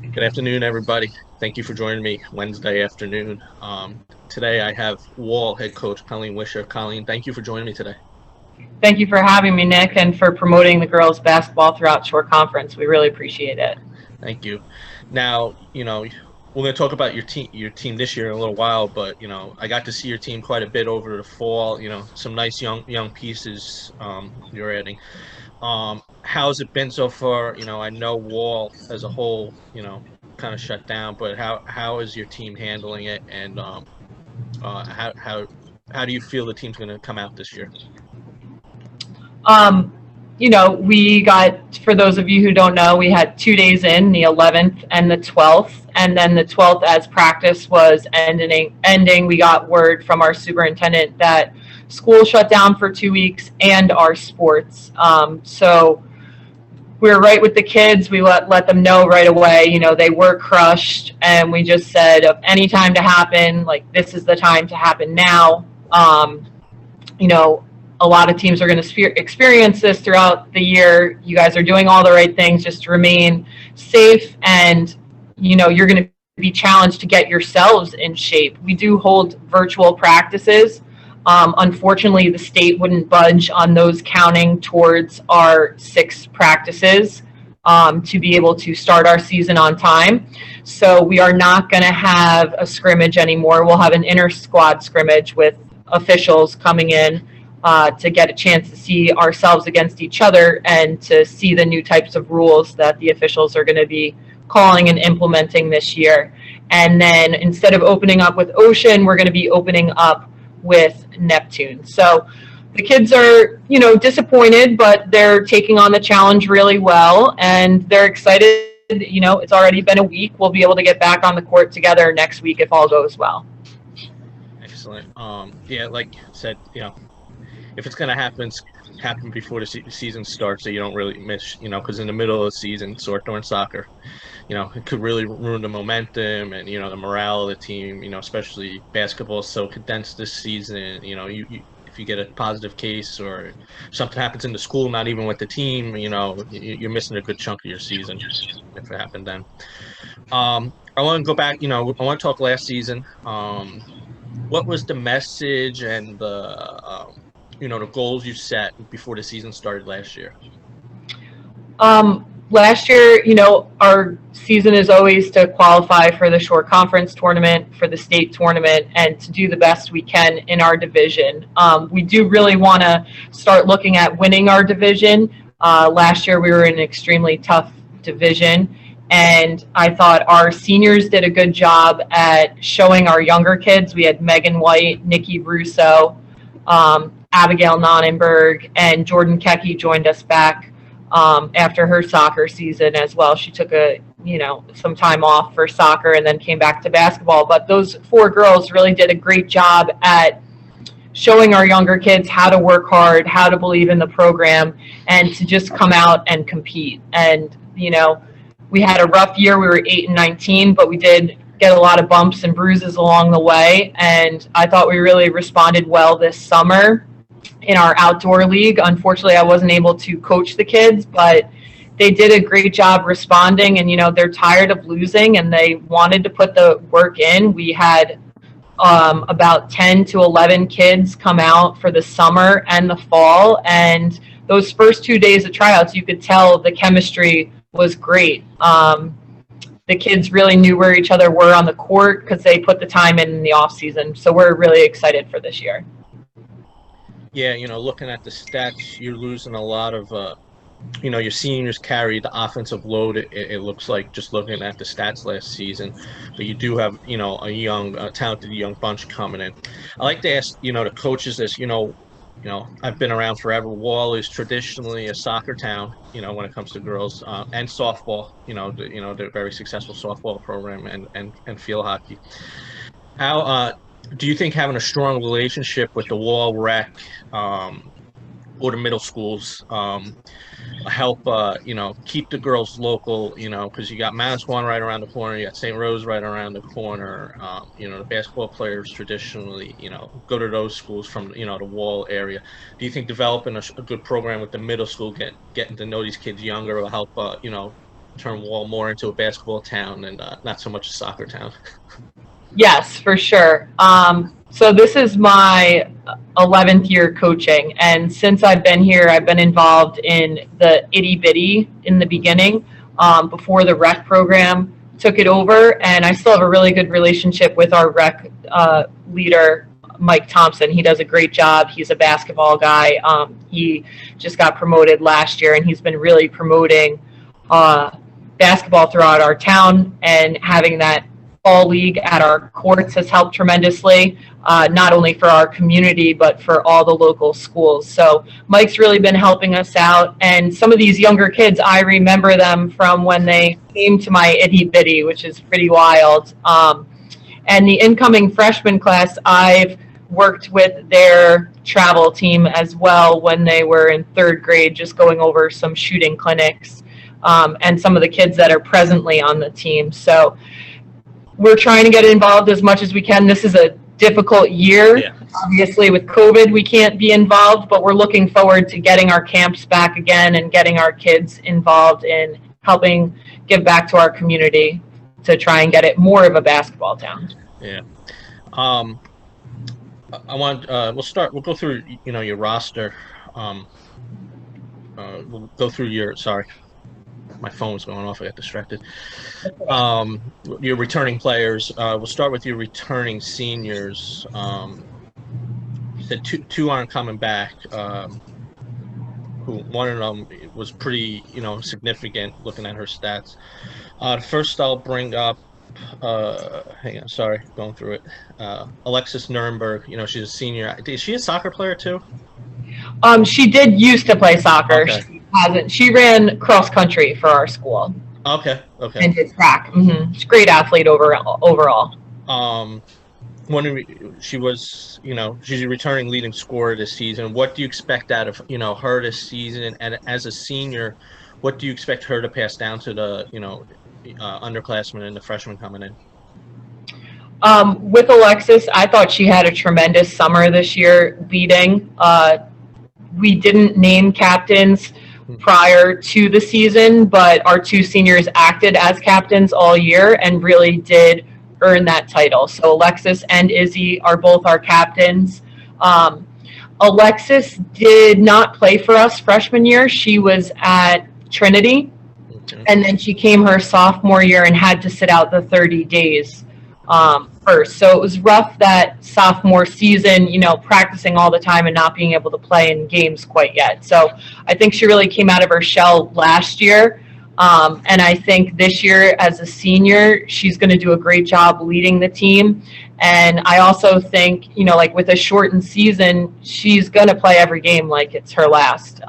Good afternoon, everybody. Thank you for joining me Wednesday afternoon. Today I have Wall head coach Colleen Wisher. Colleen, thank you for joining me today. Thank you for having me, Nick, and for promoting the girls' basketball throughout Shore Conference. We really appreciate it. Thank you. Now, we're going to talk about your team this year in a little while, but I got to see your team quite a bit over the fall. Some nice young pieces you're adding. How's it been so far? I know Wall as a whole, kind of shut down, but how is your team handling it, and how do you feel the team's going to come out this year? Um, we got, for those of you who don't know, we had 2 days in, the 11th and the 12th, and then the 12th, as practice was ending, we got word from our superintendent that school shut down for 2 weeks and our sports. So we were right with the kids. We let them know right away. They were crushed, and we just said, of any time to happen, like this is the time to happen now. You know, a lot of teams are going to experience this throughout the year. You guys are doing all the right things. Just remain safe, and you're going to be challenged to get yourselves in shape. We do hold virtual practices. Unfortunately, the state wouldn't budge on those counting towards our 6 practices to be able to start our season on time. So we are not going to have a scrimmage anymore. We'll have an inter squad scrimmage with officials coming in to get a chance to see ourselves against each other and to see the new types of rules that the officials are going to be calling and implementing this year. And then instead of opening up with Ocean, we're going to be opening up with Neptune. So the kids are, disappointed, but they're taking on the challenge really well, and they're excited. It's already been a week. We'll be able to get back on the court together next week if all goes well. Excellent. Yeah, like I said, if it's going to happen before the season starts, so you don't really miss, because in the middle of the season, sort during soccer, it could really ruin the momentum and the morale of the team. Especially basketball is so condensed this season. If you get a positive case or something happens in the school, not even with the team, you're missing a good chunk of your season if it happened then. I want to go back. I want to talk last season. What was the message and the goals you set before the season started last year? Last year, our season is always to qualify for the Shore Conference tournament, for the state tournament, and to do the best we can in our division. We do really want to start looking at winning our division. Last year, we were in an extremely tough division, and I thought our seniors did a good job at showing our younger kids. We had Megan White, Nikki Russo, Abigail Nonnenberg, and Jordan Kecky joined us back after her soccer season as well. She took some time off for soccer and then came back to basketball. But those 4 girls really did a great job at showing our younger kids how to work hard, how to believe in the program, and to just come out and compete. And we had a rough year. We were 8-19, but we did get a lot of bumps and bruises along the way. And I thought we really responded well this summer in our outdoor league. Unfortunately, I wasn't able to coach the kids, but they did a great job responding, and they're tired of losing and they wanted to put the work in. We had about 10 to 11 kids come out for the summer and the fall, and those first 2 days of tryouts, you could tell the chemistry was great. The kids really knew where each other were on the court because they put the time in the off season. So we're really excited for this year. Yeah, looking at the stats, you're losing a lot of, your seniors carry the offensive load. It looks like, just looking at the stats last season, but you do have, a talented young bunch coming in. I like to ask, the coaches this. I've been around forever. Wall is traditionally a soccer town, when it comes to girls and softball. They're very successful softball program and field hockey. How do you think having a strong relationship with the Wall rec or the middle schools help keep the girls local, because you got Manasquan right around the corner, you got St. Rose right around the corner. The basketball players traditionally go to those schools from the Wall area. Do you think developing a good program with the middle school, getting to know these kids younger, will help turn Wall more into a basketball town and not so much a soccer town. Yes, for sure. So this is my 11th year coaching, and since I've been here, I've been involved in the itty bitty in the beginning, before the rec program took it over, and I still have a really good relationship with our rec leader, Mike Thompson. He does a great job. He's a basketball guy. He just got promoted last year, and he's been really promoting basketball throughout our town, and having that fall league at our courts has helped tremendously, not only for our community, but for all the local schools. So Mike's really been helping us out. And some of these younger kids, I remember them from when they came to my itty bitty, which is pretty wild. And the incoming freshman class, I've worked with their travel team as well when they were in third grade, just going over some shooting clinics, and some of the kids that are presently on the team. So we're trying to get involved as much as we can. This is a difficult year. Yeah. Obviously, with COVID, we can't be involved, but we're looking forward to getting our camps back again and getting our kids involved in helping give back to our community to try and get it more of a basketball town. Yeah. We'll go through, your roster. We'll go through sorry. My phone was going off. I got distracted. Your returning players. We'll start with your returning seniors. You said two aren't coming back. One of them was pretty, significant looking at her stats. First, I'll bring up. Hang on, sorry, going through it. Alexis Nuremberg. She's a senior. Is she a soccer player too? She did used to play soccer. Okay. She hasn't. She ran cross country for our school. Okay. And did track. Mm-hmm. She's a great athlete overall. She was, she's a returning leading scorer this season. What do you expect out of, her this season? And as a senior, what do you expect her to pass down to the, underclassmen and the freshmen coming in? With Alexis, I thought she had a tremendous summer this year leading. We didn't name captains prior to the season, but our two seniors acted as captains all year and really did earn that title. So Alexis and Izzy are both our captains. Alexis did not play for us freshman year. She was at Trinity, and then she came her sophomore year and had to sit out the 30 days first. So it was rough that sophomore season, practicing all the time and not being able to play in games quite yet. So I think she really came out of her shell last year. And I think this year as a senior, she's going to do a great job leading the team. And I also think, with a shortened season, she's going to play every game like it's her last.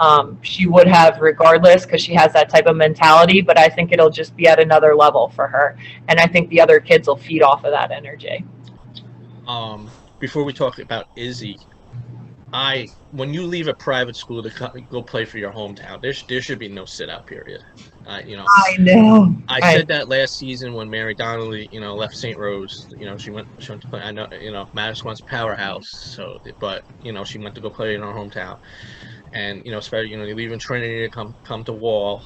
She would have regardless because she has that type of mentality, but I think it'll just be at another level for her. And I think the other kids will feed off of that energy. Before we talk about Izzy, when you leave a private school to go play for your hometown, there should be no sit-out period. I know. I said that last season when Mary Donnelly, left St. Rose. She went to play. I know, Madison Squan's powerhouse. So, but she went to go play in our hometown, and especially you're leaving Trinity to come to Wall.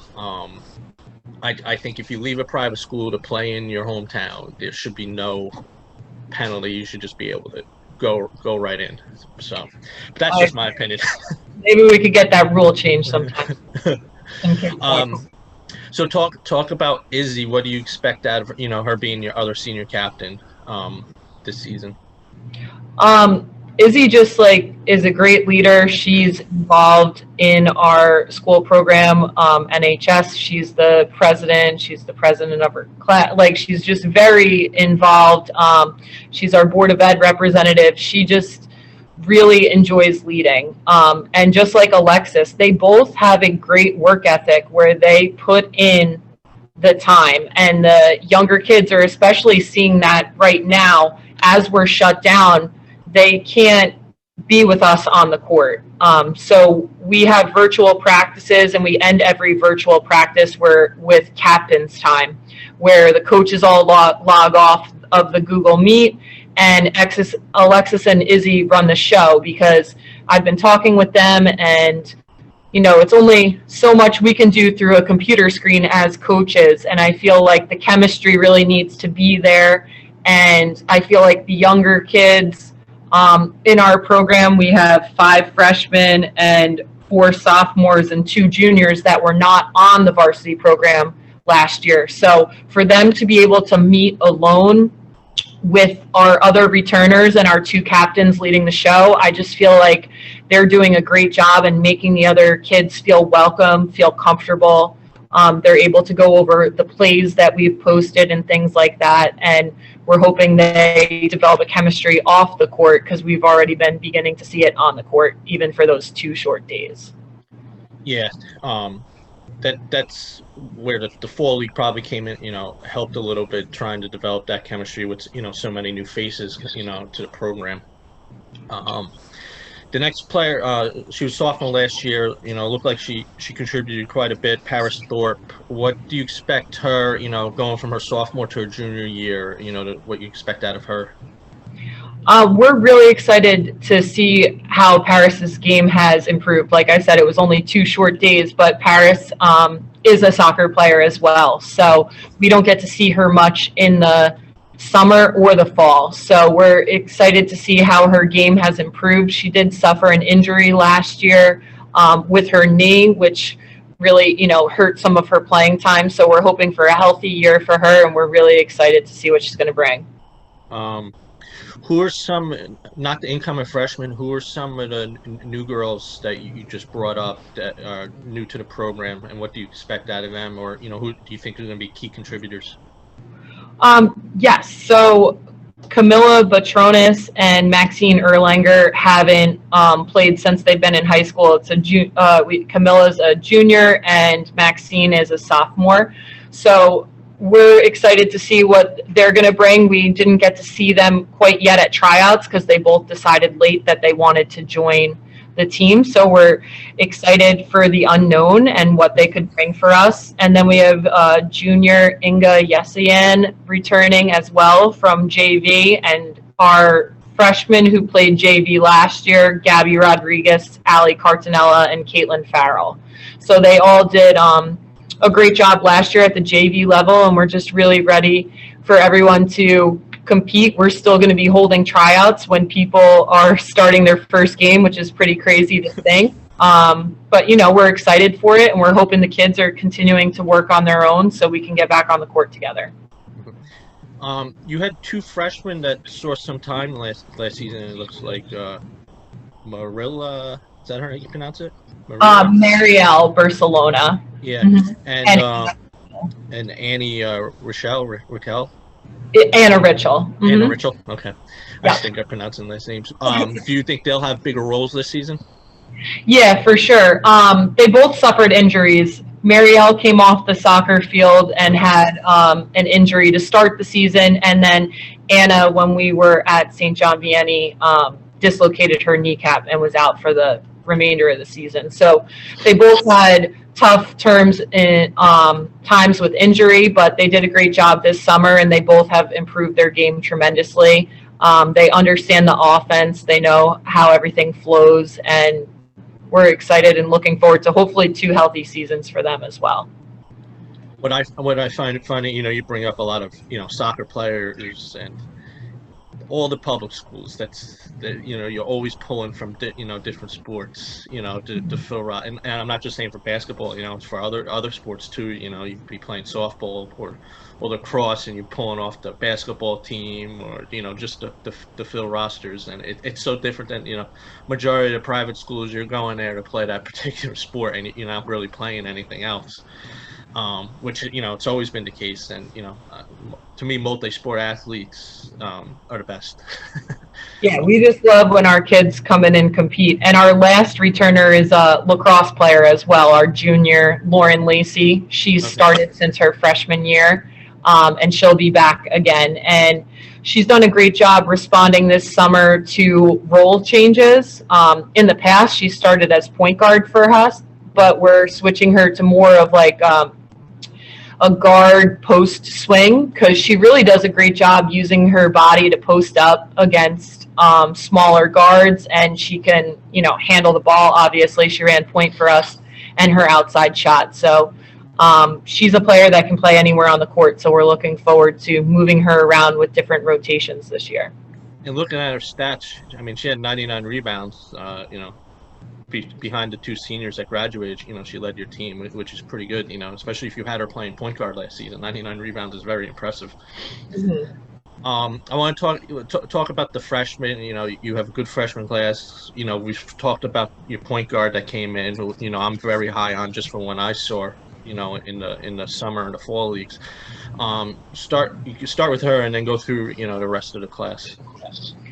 I think if you leave a private school to play in your hometown, there should be no penalty. You should just be able to go right in. So, but that's just my opinion. Maybe we could get that rule changed sometime. So talk about Izzy. What do you expect out of her being your other senior captain this season? Izzy just is a great leader. She's involved in our school program, NHS. She's the president. She's the president of her class. She's just very involved. She's our Board of Ed representative. She just really enjoys leading. And just like Alexis, they both have a great work ethic where they put in the time. And the younger kids are especially seeing that right now as we're shut down. They can't be with us on the court. So we have virtual practices, and we end every virtual practice with captain's time, where the coaches all log off of the Google Meet, and Alexis and Izzy run the show, because I've been talking with them, and it's only so much we can do through a computer screen as coaches. And I feel like the chemistry really needs to be there. And I feel like the younger kids in our program, we have 5 freshmen and 4 sophomores and 2 juniors that were not on the varsity program last year. So for them to be able to meet alone with our other returners and our 2 captains leading the show, I just feel like they're doing a great job and making the other kids feel welcome, feel comfortable. They're able to go over the plays that we've posted and things like that. And we're hoping they develop a chemistry off the court, because we've already been beginning to see it on the court, even for those 2 short days. Yeah. That's where the fall league probably came in, helped a little bit, trying to develop that chemistry with, so many new faces, to the program. The next player, she was sophomore last year, looked like she contributed quite a bit, Paris Thorpe. What do you expect her, going from her sophomore to her junior year, what you expect out of her? We're really excited to see how Paris's game has improved. Like I said, it was only 2 short days, but Paris is a soccer player as well. So we don't get to see her much in the summer or the fall. So we're excited to see how her game has improved. She did suffer an injury last year with her knee, which really, hurt some of her playing time. So we're hoping for a healthy year for her, and we're really excited to see what she's going to bring. Who are some, not the incoming freshmen, who are some of the new girls that you just brought up that are new to the program, and what do you expect out of them, or, who do you think are going to be key contributors? Yes, so Camilla Batronis and Maxine Erlanger haven't played since they've been in high school. Camilla's a junior and Maxine is a sophomore. So we're excited to see what they're going to bring. We didn't get to see them quite yet at tryouts because they both decided late that they wanted to join the team. So we're excited for the unknown and what they could bring for us. And then we have junior Inga Yesian returning as well from JV, and our freshmen who played JV last year, Gabby Rodriguez, Ali Cartanella, and Caitlin Farrell. So they all did a great job last year at the JV level, and we're just really ready for everyone to compete. We're still going to be holding tryouts when people are starting their first game, which is pretty crazy to think. But, we're excited for it, and we're hoping the kids are continuing to work on their own so we can get back on the court together. You had 2 freshmen that saw some time last season. It looks like Marilla, is that how you pronounce it? Marielle Barcelona. Yeah, and Annie Raquel. Anna Richel. Mm-hmm. Anna Richel. Okay, I think I'm pronouncing last names. Do you think they'll have bigger roles this season? Yeah, for sure. They both suffered injuries. Marielle came off the soccer field and had an injury to start the season, and then Anna, when we were at St. John Vianney, dislocated her kneecap and was out for the remainder of the season. So they both had tough times with injury, but they did a great job this summer, and they both have improved their game tremendously. They understand the offense. They know how everything flows, and we're excited and looking forward to hopefully 2 healthy seasons for them as well. What I find funny, you bring up a lot of, soccer players and all the public schools. You're always pulling from different sports, to fill out. And I'm not just saying for basketball, it's for other sports too. You'd be playing softball or lacrosse, and you're pulling off the basketball team, or just to fill rosters. And it's so different than majority of the private schools. You're going there to play that particular sport, and you're not really playing anything else. Which it's always been the case, and to me, multi-sport athletes are the best. Yeah, we just love when our kids come in and compete. And our last returner is a lacrosse player as well, our junior Lauren Lacey. She's started since her freshman year, and she'll be back again. And she's done a great job responding this summer to role changes. In the past, she started as point guard for us, but we're switching her to more of like a guard post swing, because she really does a great job using her body to post up against smaller guards, and she can handle the ball. Obviously, she ran point for us and her outside shot. So she's a player that can play anywhere on the court. So we're looking forward to moving her around with different rotations this year. And looking at her stats, I mean, she had 99 rebounds. Behind the two seniors that graduated, she led your team, which is pretty good. Especially if you had her playing point guard last season. 99 rebounds is very impressive. Mm-hmm. I want to talk about the freshmen. You have a good freshman class. We've talked about your point guard that came in, who I'm very high on just from when I saw. In the summer and the fall leagues. You can start with her and then go through the rest of the class.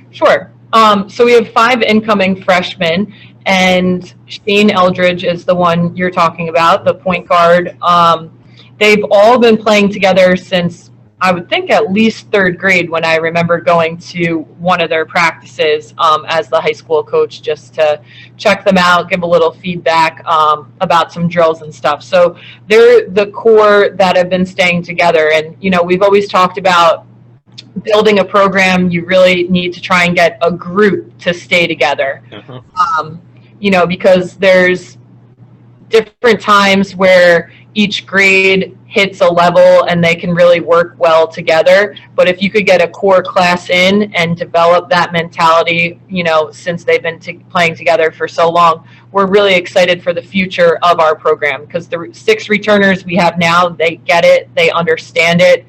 Sure. So we have 5 incoming freshmen, and Shane Eldridge is the one you're talking about, the point guard. They've all been playing together since, I would think, at least 3rd grade, when I remember going to one of their practices as the high school coach, just to check them out, give a little feedback about some drills and stuff. So they're the core that have been staying together. And, we've always talked about building a program. You really need to try and get a group to stay together, because there's different times where each grade hits a level and they can really work well together. But if you could get a core class in and develop that mentality, since they've been playing together for so long, we're really excited for the future of our program, because the 6 returners we have now, they get it, they understand it.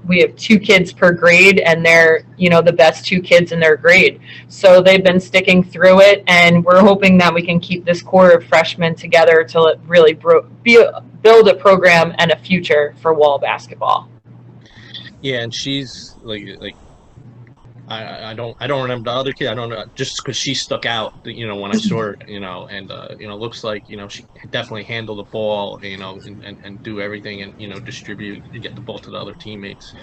We have 2 kids per grade, and they're, the best 2 kids in their grade. So they've been sticking through it, and we're hoping that we can keep this core of freshmen together to really build a program and a future for Wall basketball. Yeah, and she's like I don't remember the other kid. I don't know, just because she stuck out, when I saw her, and looks like she definitely handle the ball, and do everything, and distribute and get the ball to the other teammates.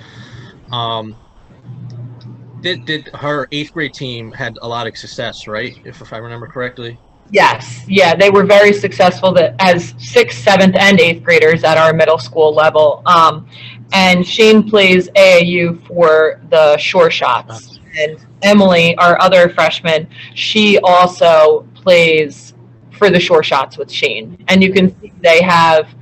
Did her 8th grade team had a lot of success, right? If I remember correctly. Yes, yeah, they were very successful as 6th, 7th, and 8th graders at our middle school level. And Shane plays AAU for the Shore Shots. And Emily, our other freshman, she also plays for the Shore Shots with Shane. And you can see they have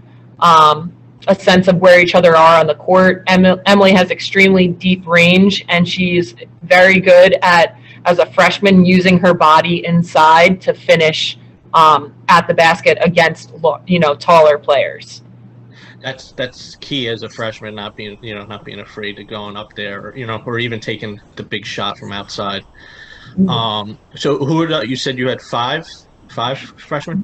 a sense of where each other are on the court. Emily has extremely deep range, and she's very good at, as a freshman, using her body inside to finish at the basket against taller players. That's key as a freshman, not being afraid of going up there, or even taking the big shot from outside. Mm-hmm. So you said you had five freshmen?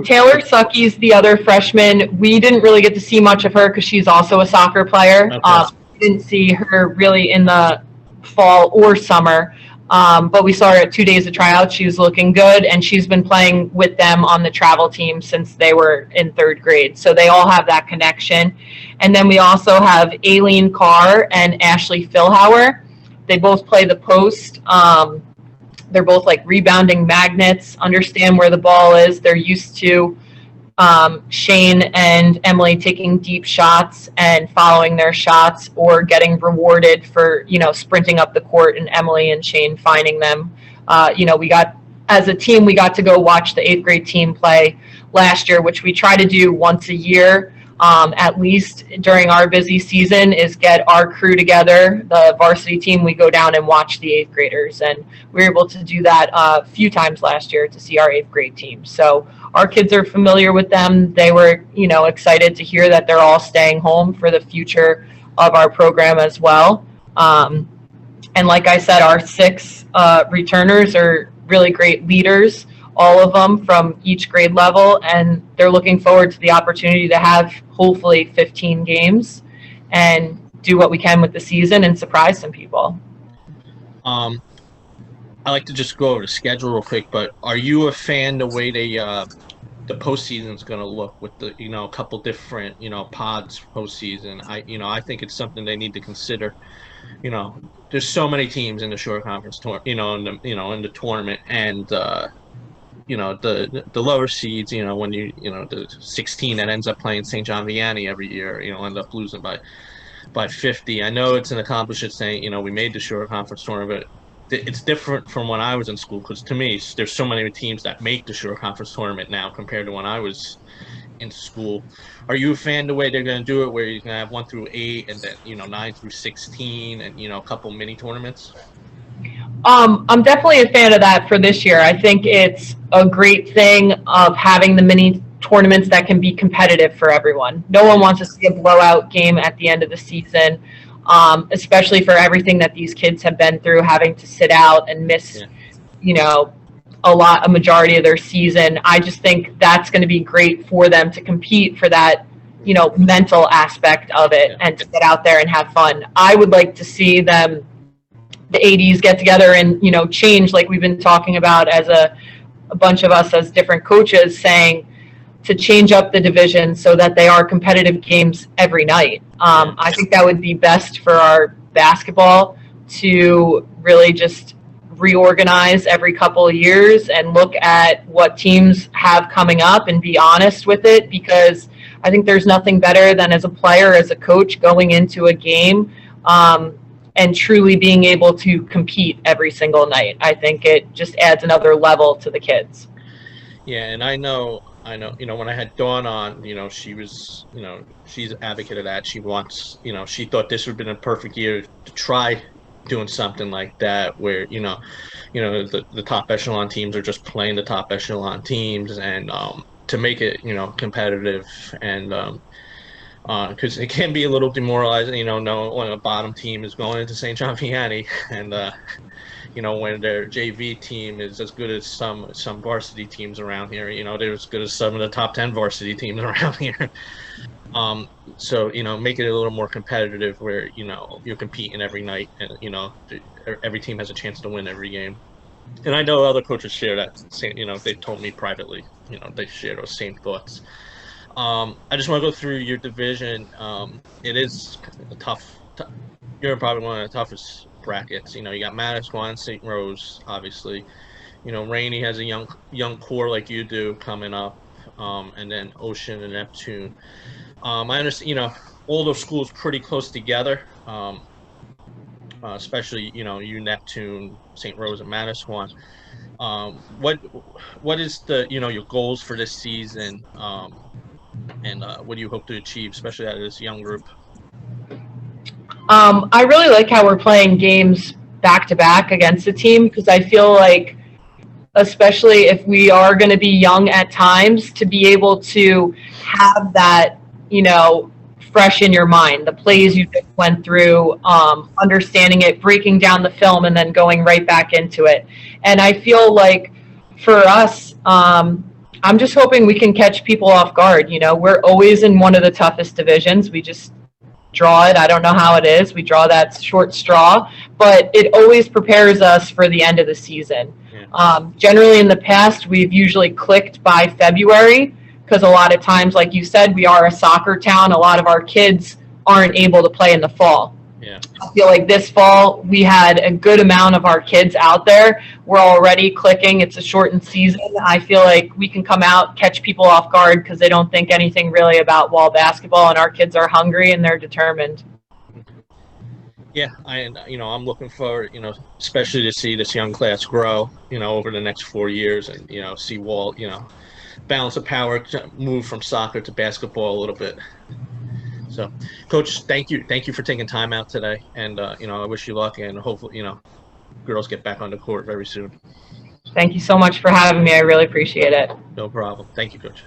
Taylor Sucky's the other freshman. We didn't really get to see much of her because she's also a soccer player. Okay. Didn't see her really in the fall or summer. But we saw her at 2 days of tryouts. She was looking good, and she's been playing with them on the travel team since they were in 3rd grade. So they all have that connection. And then we also have Aileen Carr and Ashley Philhauer. They both play the post. They're both like rebounding magnets, understand where the ball is. They're used to Shane and Emily taking deep shots and following their shots, or getting rewarded for, sprinting up the court, and Emily and Shane finding them. As a team, we got to go watch the 8th grade team play last year, which we try to do once a year, at least during our busy season, is get our crew together, the varsity team. We go down and watch the 8th graders, and we were able to do that a few times last year to see our 8th grade team. So our kids are familiar with them. They were, excited to hear that they're all staying home for the future of our program as well. And like I said, our 6 returners are really great leaders, all of them from each grade level, and they're looking forward to the opportunity to have hopefully 15 games and do what we can with the season and surprise some people. I like to just go over the schedule real quick, but are you a fan the way the postseason is going to look with the a couple different pods postseason? I think it's something they need to consider. There's so many teams in the Shore Conference in the tournament, and the lower seeds, when the 16 that ends up playing St. John Vianney every year, end up losing by 50. I know it's an accomplishment saying, we made the Shore Conference tournament, it's different from when I was in school, because to me, there's so many teams that make the Sugar Conference tournament now compared to when I was in school. Are you a fan of the way they're going to do it, where you're going to have 1 through 8 and then 9 through 16 and a couple mini tournaments? I'm definitely a fan of that for this year. I think it's a great thing of having the mini tournaments that can be competitive for everyone. No one wants to see a blowout game at the end of the season, especially for everything that these kids have been through, having to sit out and miss, a majority of their season. I just think that's going to be great for them to compete for that, mental aspect of it, and to get out there and have fun. I would like to see them, the ADs, get together and, change, like we've been talking about as a bunch of us as different coaches, saying to change up the division so that they are competitive games every night. I think that would be best for our basketball to really just reorganize every couple of years and look at what teams have coming up and be honest with it, because I think there's nothing better than, as a player, as a coach, going into a game and truly being able to compete every single night. I think it just adds another level to the kids. Yeah, and I know, when I had Dawn on, she was, she's an advocate of that. She wants, she thought this would have been a perfect year to try doing something like that, where, the top echelon teams are just playing the top echelon teams, and to make it, competitive, and because it can be a little demoralizing, when a bottom team is going into St. John Vianney, and when their JV team is as good as some varsity teams around here, they're as good as some of the top 10 varsity teams around here. So, make it a little more competitive, where, you're competing every night, and, every team has a chance to win every game. And I know other coaches share that same, they told me privately, they share those same thoughts. I just want to go through your division. It is a tough, you're probably one of the toughest brackets. You got Manasquan, St. Rose, obviously. Rainey has a young core like you do coming up, and then Ocean and Neptune. I understand, all those schools pretty close together, especially, you Neptune, St. Rose, and Manasquan. What is the, your goals for this season, and what do you hope to achieve, especially out of this young group? I really like how we're playing games back to back against the team, because I feel like, especially if we are going to be young at times, to be able to have that, fresh in your mind, the plays you just went through, understanding it, breaking down the film, and then going right back into it. And I feel like for us, I'm just hoping we can catch people off guard. We're always in one of the toughest divisions. We just draw it. I don't know how it is. We draw that short straw, but it always prepares us for the end of the season. Yeah. Generally in the past, we've usually clicked by February, because a lot of times, like you said, we are a soccer town. A lot of our kids aren't able to play in the fall. Yeah. I feel like this fall we had a good amount of our kids out there. We're already clicking. It's a shortened season. I feel like we can come out, catch people off guard, because they don't think anything really about wall basketball, and our kids are hungry and they're determined. Yeah, I'm looking forward, especially to see this young class grow, over the next 4 years, and, see wall, balance of power move from soccer to basketball a little bit. So, Coach, thank you for taking time out today, and I wish you luck, and hopefully girls get back on the court very soon. Thank you so much for having me. I really appreciate it. No problem. Thank you, Coach.